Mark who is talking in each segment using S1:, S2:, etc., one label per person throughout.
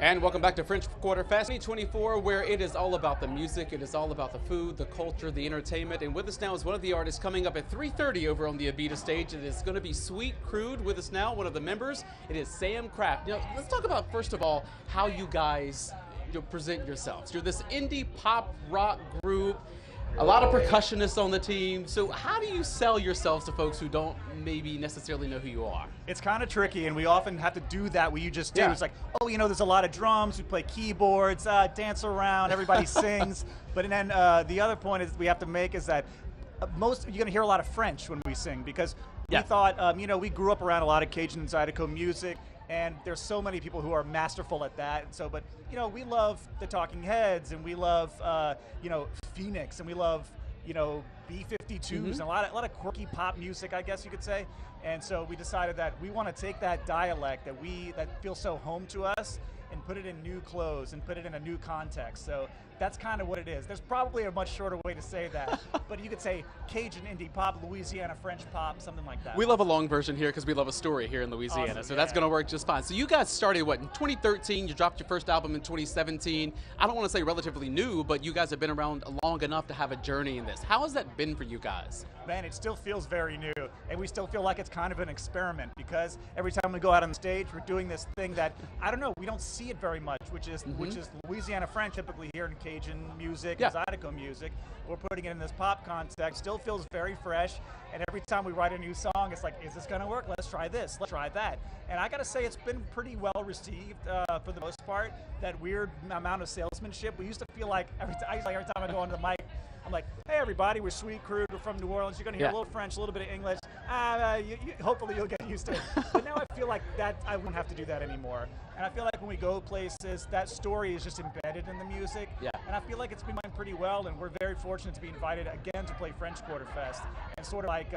S1: And welcome back to French Quarter Fest 2024, where it is all about the music, it is all about the food, the culture, the entertainment. And with us now is one of the artists coming up at 3:30 over on the Abita stage. It is going to be Sweet Crude with us now, one of the members. It is Sam Kraft. Now, let's talk about, first of all, how you guys present yourselves. You're this indie pop rock group, a lot of percussionists on the team. So how do you sell yourselves to folks who don't maybe necessarily know who you are?
S2: It's kind of tricky, and we often have to do that what you just did.
S1: Yeah.
S2: It's like, oh, you know, there's a lot of drums, we play keyboards, dance around, everybody sings. But then the other point is we have to make is that you're going to hear a lot of French when we sing, because we thought, you know, we grew up around a lot of Cajun and Zydeco music, and there's so many people who are masterful at that. And so, but, you know, we love the Talking Heads, and we love, you know, Phoenix, and we love, you know, B-52s, and a lot of quirky pop music, I guess you could say. And so we decided that we want to take that dialect that feels so home to us and put it in new clothes and put it in a new context. So that's kind of what it is. There's probably a much shorter way to say that, but you could say Cajun indie pop, Louisiana French pop, something like that.
S1: We love a long version here because we love a story here in Louisiana,
S2: Awesome,
S1: so that's going to work just fine. So you guys started, what, in 2013? You dropped your first album in 2017. I don't want to say relatively new, but you guys have been around long enough to have a journey in this. How has that been for you guys?
S2: Man, it still feels very new, and we still feel like it's kind of an experiment, because every time we go out on stage, we're doing this thing that, I don't know, we don't see it very much, which is Louisiana French, typically here in Cajun music, and Zydeco music. We're putting it in this pop context. Still feels very fresh, and every time we write a new song, it's like, is this going to work? Let's try this. Let's try that. And I got to say, it's been pretty well received for the most part. That weird amount of salesmanship. We used to feel like every time I go onto the mic, I'm like, hey everybody, we're Sweet Crude, we're from New Orleans. You're going to hear a little French, a little bit of English. Hopefully you'll get used to it. But now I feel like that I won't have to do that anymore. And I feel like when we go places, that story is just embedded in the music. Yeah. And I feel like it's been going pretty well, and we're very fortunate to be invited again to play French Quarter Fest. And sort of like,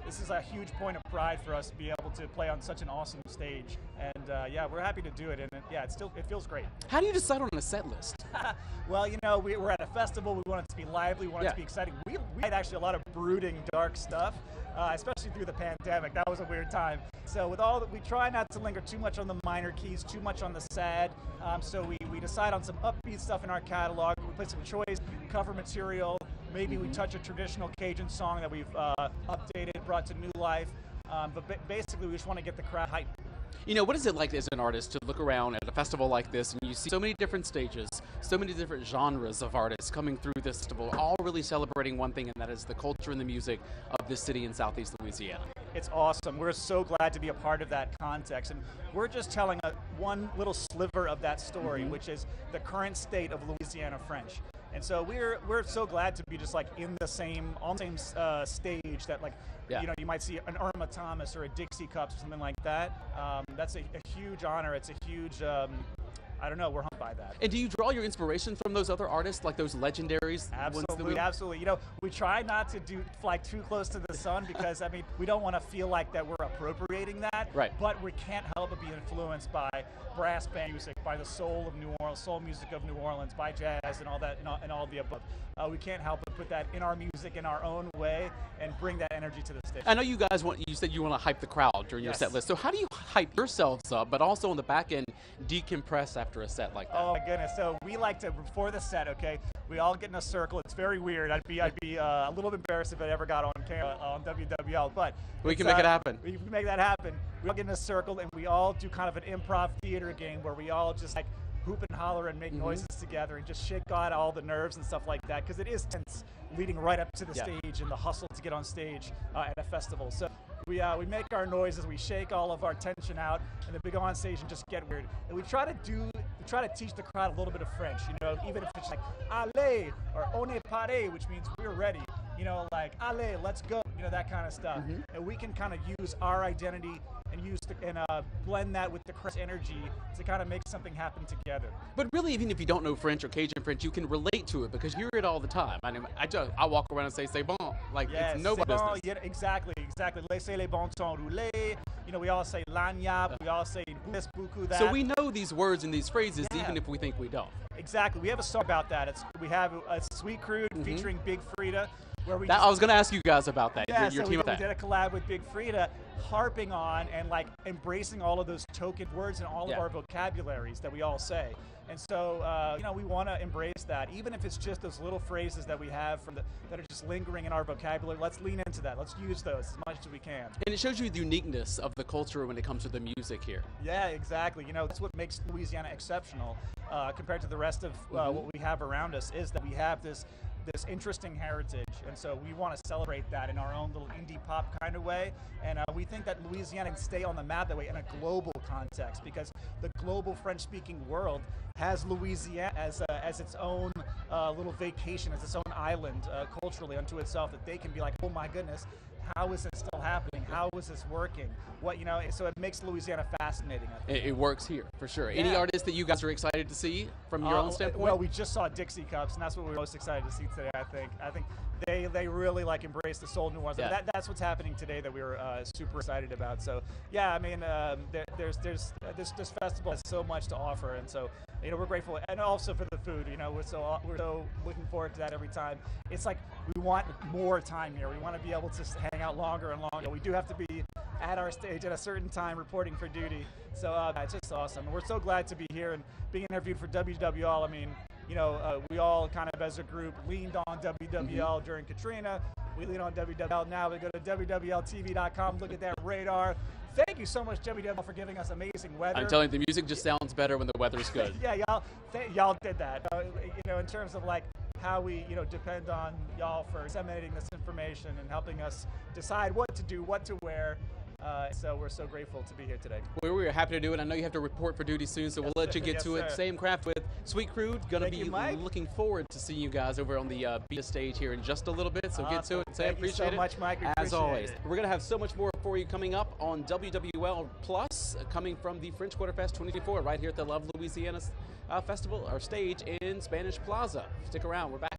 S2: this is a huge point of pride for us to be able to play on such an awesome stage. And yeah, we're happy to do it, and it feels great.
S1: How do you decide on a set list?
S2: Well, you know, we're at a festival. We want it to be lively. We want it to be exciting. We had actually a lot of brooding, dark stuff, especially through the pandemic. That was a weird time. So with all that, we try not to linger too much on the minor keys, too much on the sad. So we decide on some upbeat stuff in our catalog. We play some choice cover material. Maybe we touch a traditional Cajun song that we've updated, brought to new life. But basically, we just want to get the crowd hyped.
S1: You know, what is it like as an artist to look around at a festival like this and you see so many different stages, so many different genres of artists coming through this festival, all really celebrating one thing, and that is the culture and the music of this city in Southeast Louisiana?
S2: It's awesome. We're so glad to be a part of that context, and we're just telling one little sliver of that story, which is the current state of Louisiana French. And so we're so glad to be just like on the same stage that, like, you know, you might see an Irma Thomas or a Dixie Cups or something like that. That's a huge honor. It's a huge, I don't know, we're humbled by that.
S1: And do you draw your inspiration from those other artists, like those legendaries?
S2: Absolutely, absolutely. You know, we try not to fly too close to the sun, because, I mean, we don't want to feel like that we're appropriating that. Right. But we can't help but be influenced by brass band music, by the soul of New Orleans, soul music of New Orleans, by jazz and all that, and all the above. We can't help but put that in our music in our own way and bring that energy to the stage.
S1: I know you guys you said you want to hype the crowd during your set list. So how do you hype yourselves up, but also on the back end, decompress after a set like that?
S2: Oh my goodness. So we like to, before the set, okay, we all get in a circle. It's very weird. I'd be a little bit embarrassed if I ever got on camera on WWL, but
S1: we can make it happen.
S2: We can make that happen. We all get in a circle and we all do kind of an improv theater game where we all just like hoop and holler and make noises together and just shake out all the nerves and stuff like that, because it is tense leading right up to the stage and the hustle to get on stage at a festival. So we make our noises, we shake all of our tension out, and then we go on stage and just get weird. And we try to teach the crowd a little bit of French, you know, even if it's like allez or on est paré, which means we're ready, you know, like allez, let's go, you know, that kind of stuff. And we can kind of use our identity and blend that with the crowd's energy to kind of make something happen together.
S1: But really, even if you don't know French or Cajun French, you can relate to it because you hear it all the time. I mean, I walk around and say "c'est bon," like it's nobody's business.
S2: Yeah, exactly. Laissez les bons temps rouler. You know, we all say lagniappe, we all say beaucoup that.
S1: So we know these words and these phrases, even if we think we don't.
S2: Exactly. We have a song about that. We have a Sweet Crude featuring Big Frida. where we
S1: I was going to ask you guys about that.
S2: Yeah,
S1: your
S2: so
S1: team
S2: we
S1: with that.
S2: did a collab with Big Frida, harping on and like embracing all of those token words and all of our vocabularies that we all say. And so, we want to embrace that, even if it's just those little phrases that we have that are just lingering in our vocabulary. Let's lean into that. Let's use those as much as we can.
S1: And it shows you the uniqueness of the culture when it comes to the music here.
S2: Yeah, exactly. That's what makes Louisiana exceptional compared to the rest of what we have around us, is that we have this interesting heritage, and so we want to celebrate that in our own little indie pop kind of way. And we think that Louisiana can stay on the map that way in a global context, because the global French-speaking world has Louisiana as its own little vacation, as its own island culturally unto itself, that they can be like, oh my goodness, how is it still happening? How is this working? So it makes Louisiana fascinating, I think.
S1: It works here, for sure.
S2: Yeah.
S1: Any artists that you guys are excited to see from your own standpoint?
S2: Well, we just saw Dixie Cups, and that's what we're most excited to see today, I think. I think they really like embrace the soul New Orleans.
S1: Yeah.
S2: That's what's happening today that we were super excited about. So yeah, I mean, there's this festival has so much to offer, and so we're grateful, and also for the food. We're so looking forward to that every time. It's like we want more time here. We want to be able to hang out longer and longer. We do have to be at our stage at a certain time reporting for duty. So it's just awesome. We're so glad to be here and being interviewed for WWL. I mean, we all kind of as a group leaned on WWL during Katrina. We lean on WWL now. We go to WWLTV.com, look at that radar. Thank you so much, WWL, for giving us amazing weather.
S1: I'm telling you, the music just sounds better when the weather's good.
S2: Yeah, y'all did that. In terms of like how we depend on y'all for disseminating this information and helping us decide what to do, what to wear. So we're so grateful to be here today.
S1: Well, we were happy to do it. I know you have to report for duty soon, so we'll let you get to it. Same craft with Sweet Crude. Gonna be looking forward to seeing you guys over on the beta stage here in just a little bit. So get to it.
S2: Thank you so much, Mike.
S1: As always, we're gonna have so much more for you coming up on WWL Plus, coming from the French Quarter Fest 2024, right here at the Love Louisiana Festival, our stage in Spanish Plaza. Stick around. We're back.